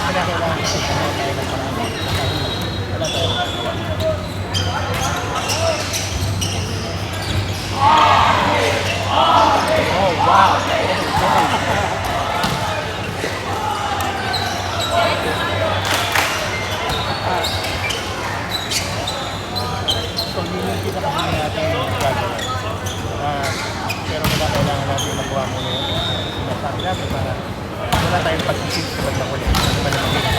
kinakailangan kasi kung tayo ng marami. Wala tayo. Oh, wow! So, yun yung pinakasin natin gagawin. Pero wala kailangan natin magawa muna yun. Sinasabi natin para wala tayong pag-isip sa bandang ulit. Ano ba naman yun?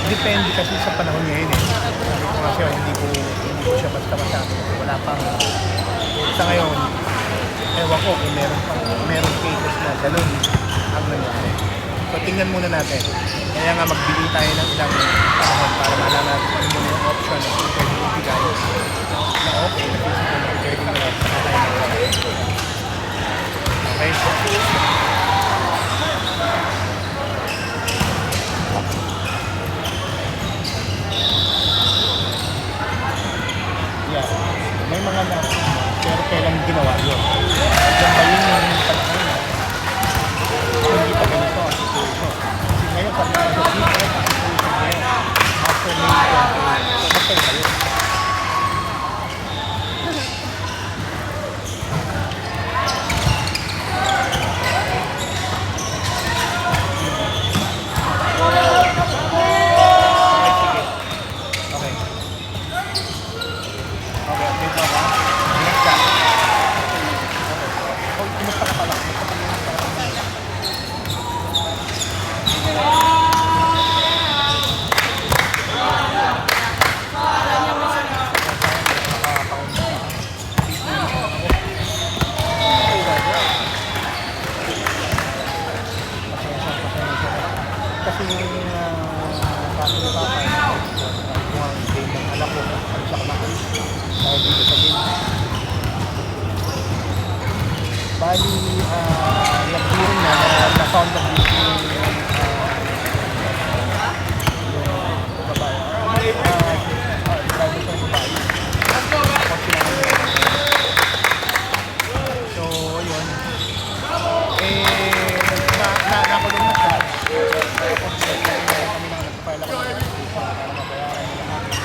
Depende kasi sa panahon ngayon eh. Sabi ko kasi hindi ko siya basta-basta. Wala pang sa ngayon, ewan ko kung meron cases na ganun ang nangyari. So tingnan muna natin. Kaya nga magbili tayo ng ilang panahon para malaman natin kung ano muna yung option na kung pwede ibigay na okay, na physical na pwede mo na sa tayo ng okay? Yeah, may mga na pero kailang ginawa yun. Diyan ba yun yung panahon na hindi pa ganito ang situation. Kasi ngayon pag nasa different ang situation ngayon after May 28, so magkaiba yun. Kasi yung kaso ni Papa kung ang game ng anak ko alis ako na dahil dito sa game. Bali, nag-hearing na found na guilty yung babae. Driver ko yung babae. So, yun. Nakulong na siya. Tapos kami nang nagpapala ko para mabayaran nila natin.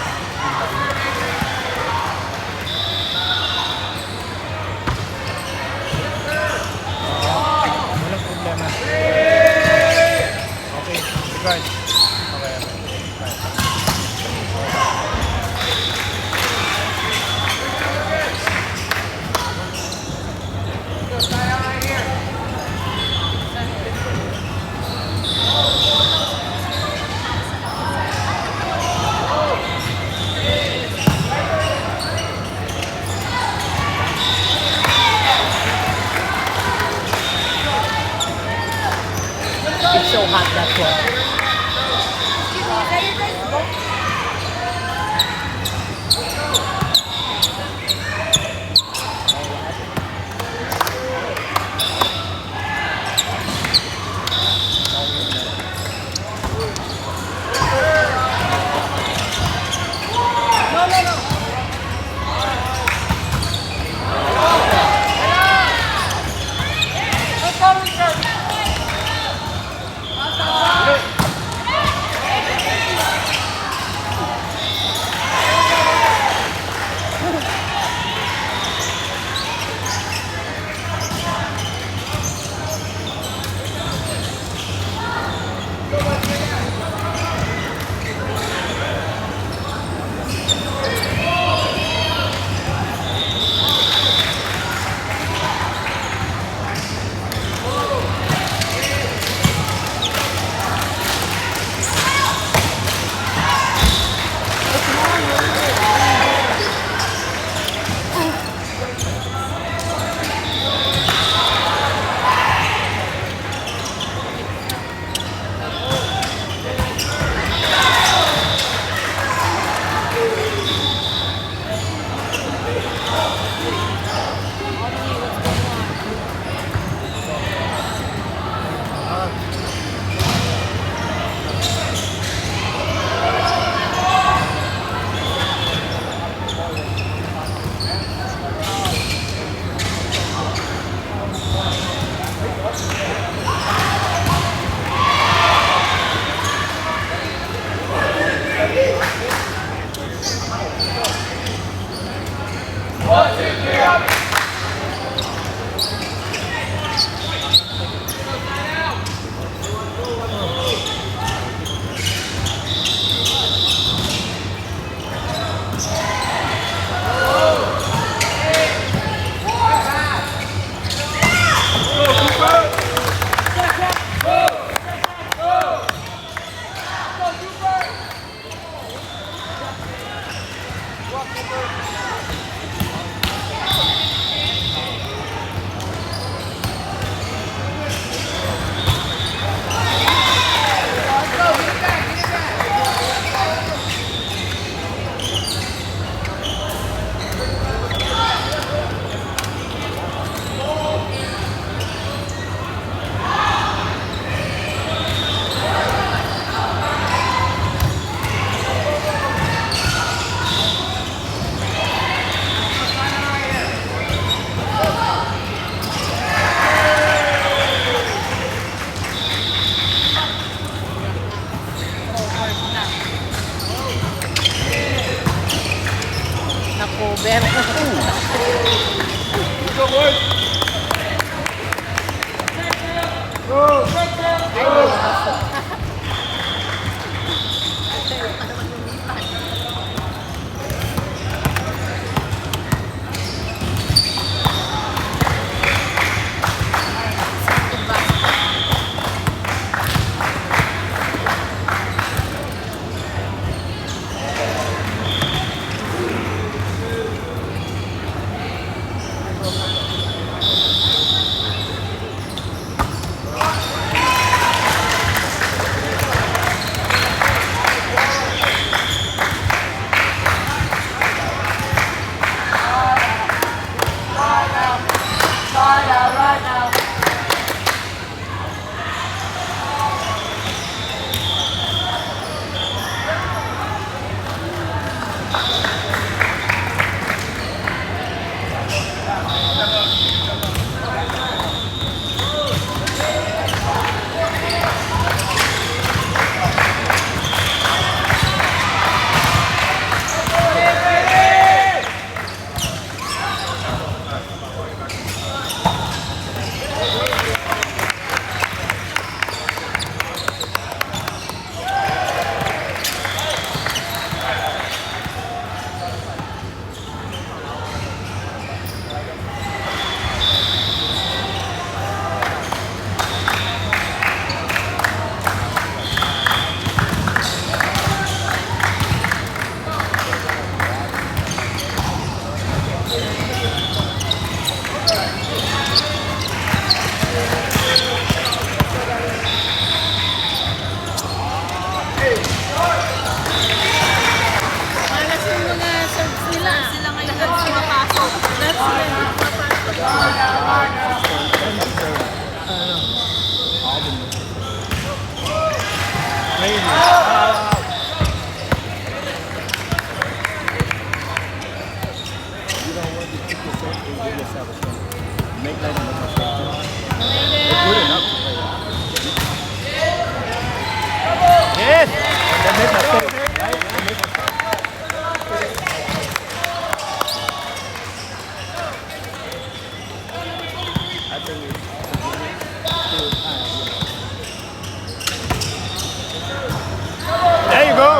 Walang problema. Okay, guys. Okay. It's so hot, that's why. Na-cover. Ay, di ba?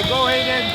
Go, Hayden.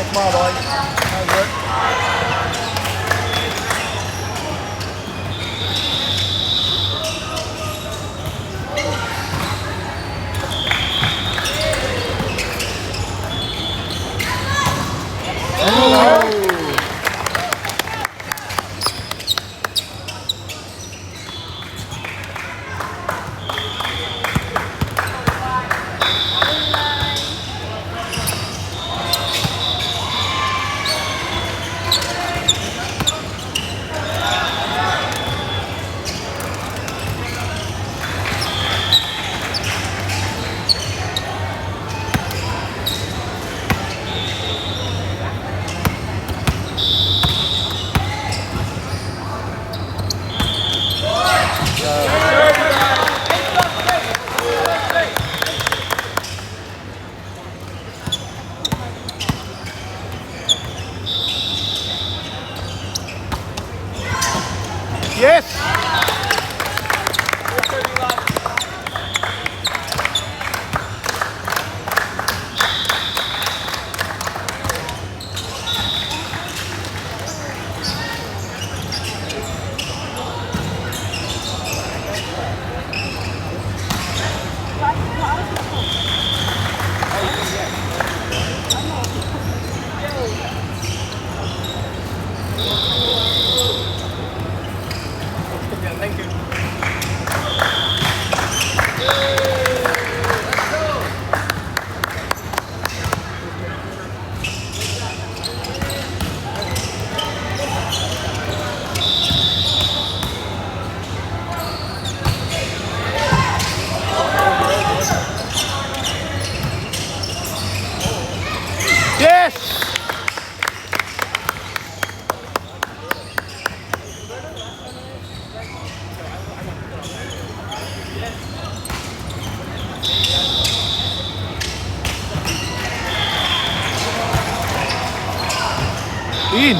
Thanks mga boy. Hard work. Yes! Yes! In!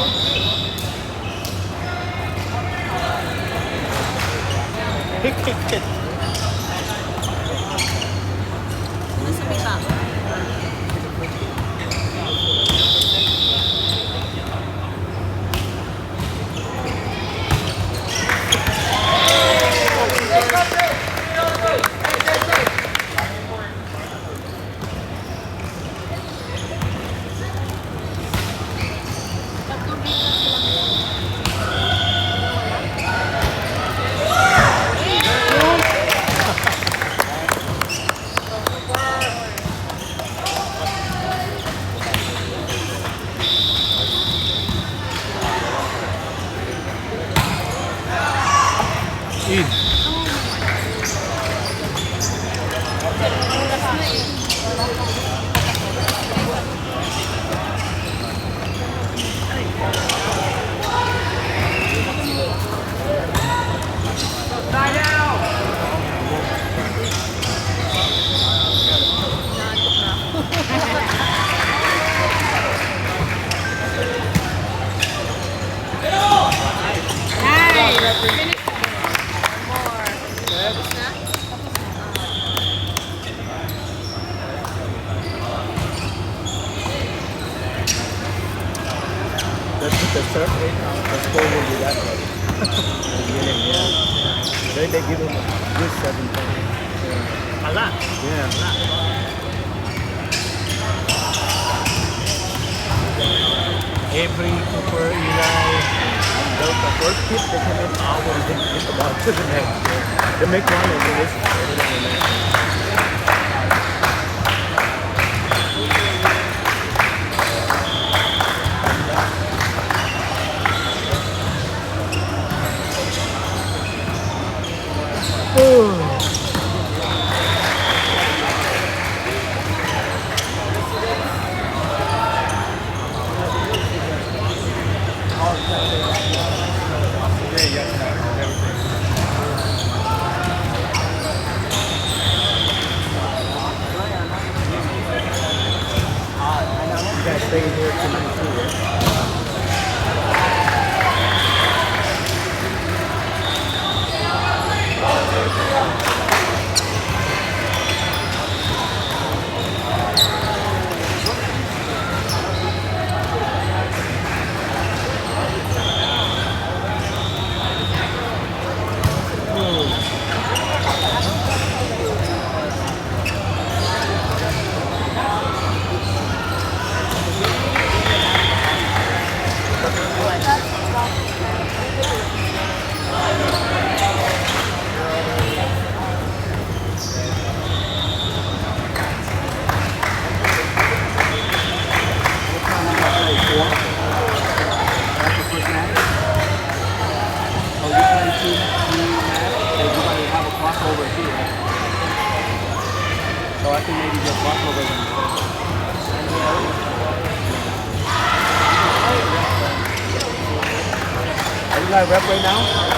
Hit, hit, hit. Masabi pa. In. Nice! That's what the surf rate now. The score will be that way. Beginning, yeah. They give him a good 7 points. A lot. Yeah. Every Cooper, Eli. The first hit they come in out and they hit the ball to the net. They make one and they miss it. Guys stay here tonight too, right? think maybe the bottle was Are you guys rep right now?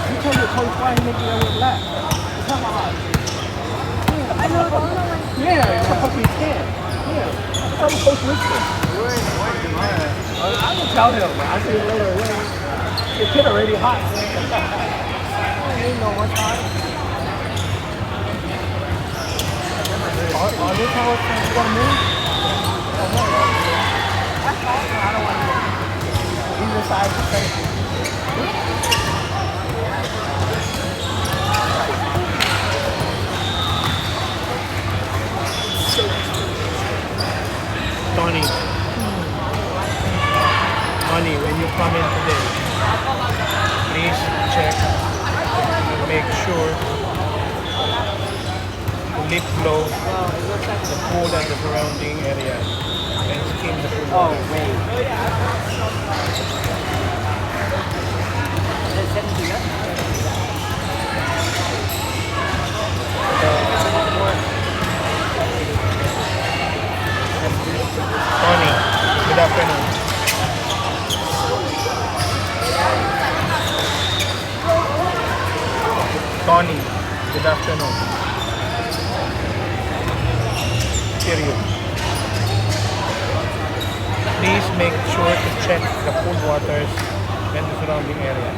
You tell your coach why he make you relax. Come on. Yeah, you're supposed to be 10. Yeah. Tell the coach listen. I will tell him. I see him later. Your kid already hot. I didn't know what's hot. Are this how it's going to move? I don't want to move. Either side is safe. Tony. Tony, when you come in today, please check and make sure to lip blow the pool and the surrounding area and skim the pool. Oh, wait. Tony, good afternoon. Tony, good afternoon. Period. Please make sure to check the pool waters and the surrounding area.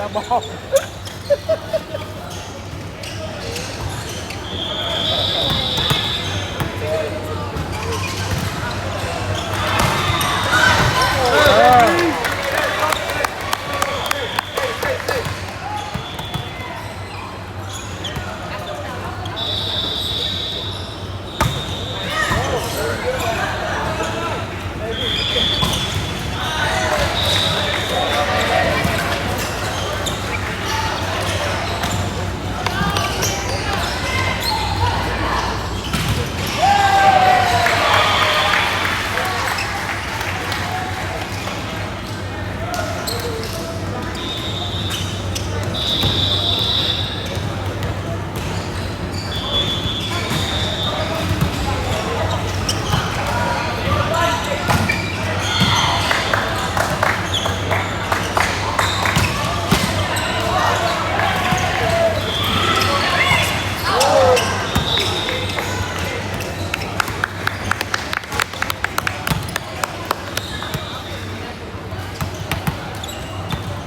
on the ball.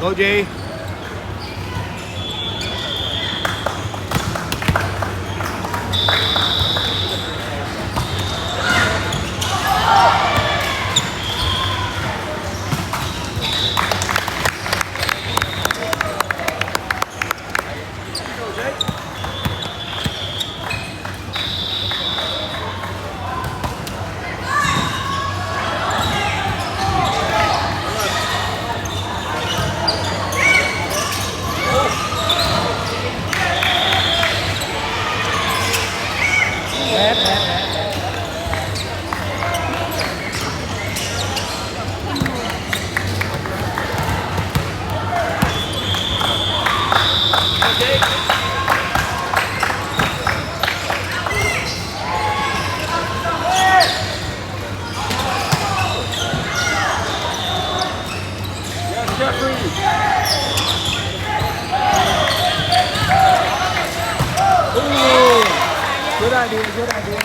Go, Jay. Good idea, good idea.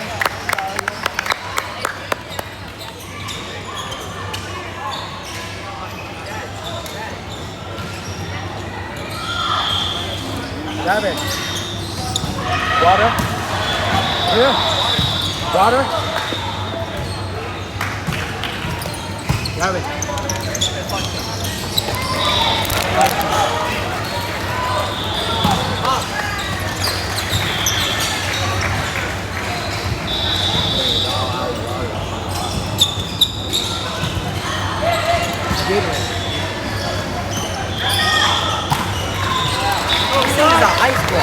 David. Water. Here. Water. David. This is a high school.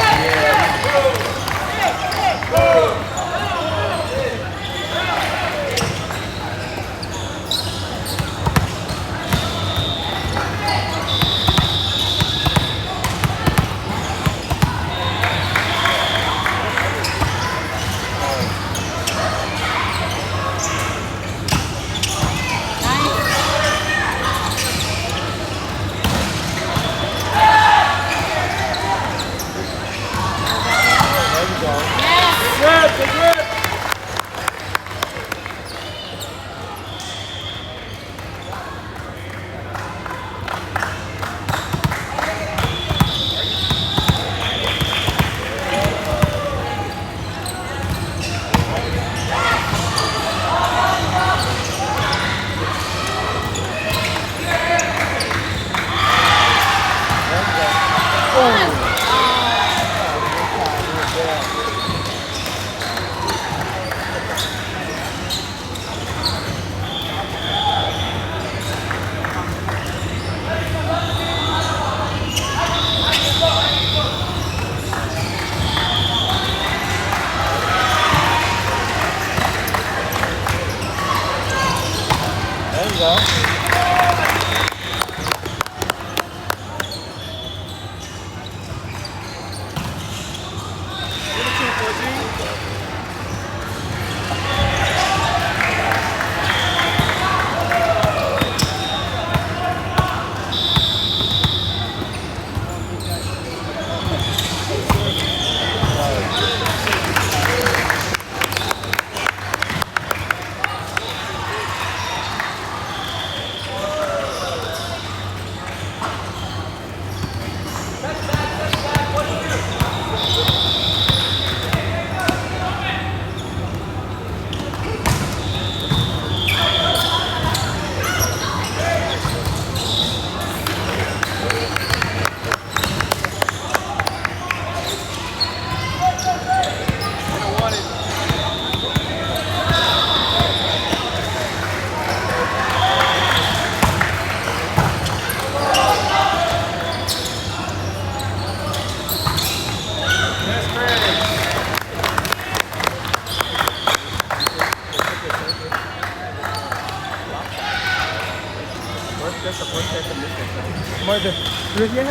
murder. Yeah.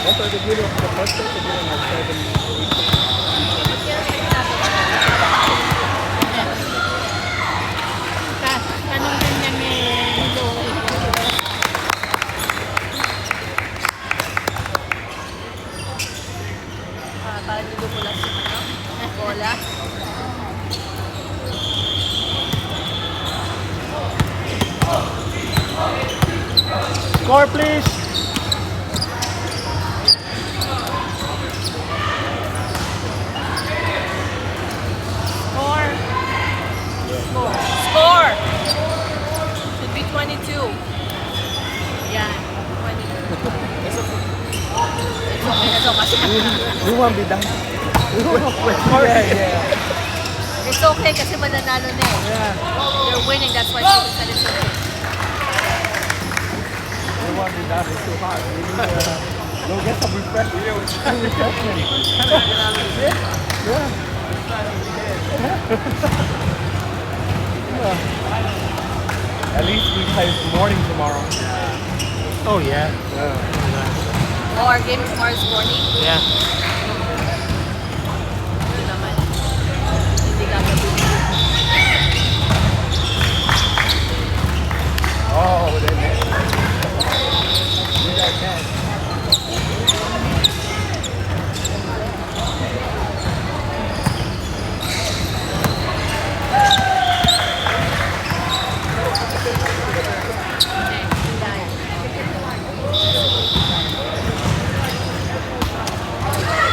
That's why they give him the first place, they give him like 7, 8. Anong ganyan nilo? Parang nilo ko lang sa bola. Score, please. Score. Score. Should be 22. Yeah, 22. It's okay. It's okay. We won't be done. Yeah. It's okay kasi mananalo na eh. You're winning, that's why she said it's okay. We won't be done. It's too hot. We need to go get some refreshment. At least we play morning tomorrow. Oh, yeah. Oh, our game tomorrow is morning. Yeah. Yun naman. Hindi gagawin. Oh, they made it. You got that.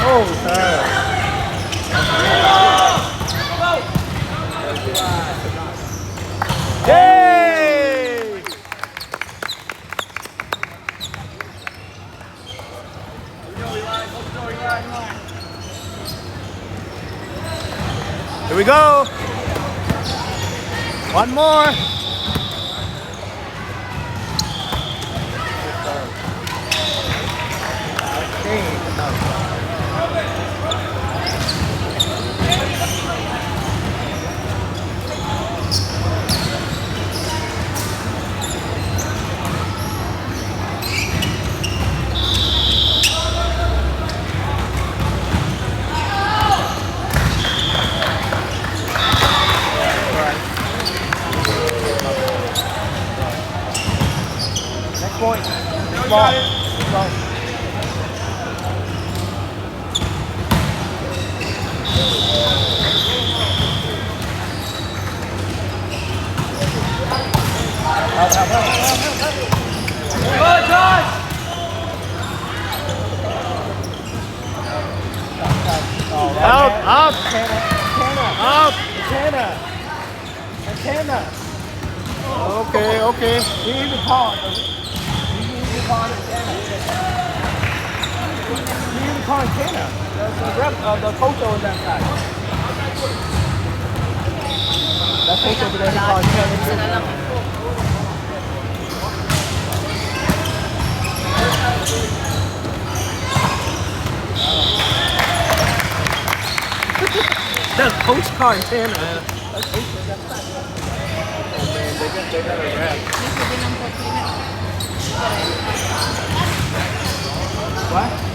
Oh, Yay! Here we go. One more. Next point. Ball. Out, out, out. Antenna. Okay, okay. We need to call it. We need to call antenna. We need to call antenna. The coach over that side. That coach over there, he calls antenna. Isa na lang. The coach called antenna. They got a rap. Hindi ko din ang compliment. What?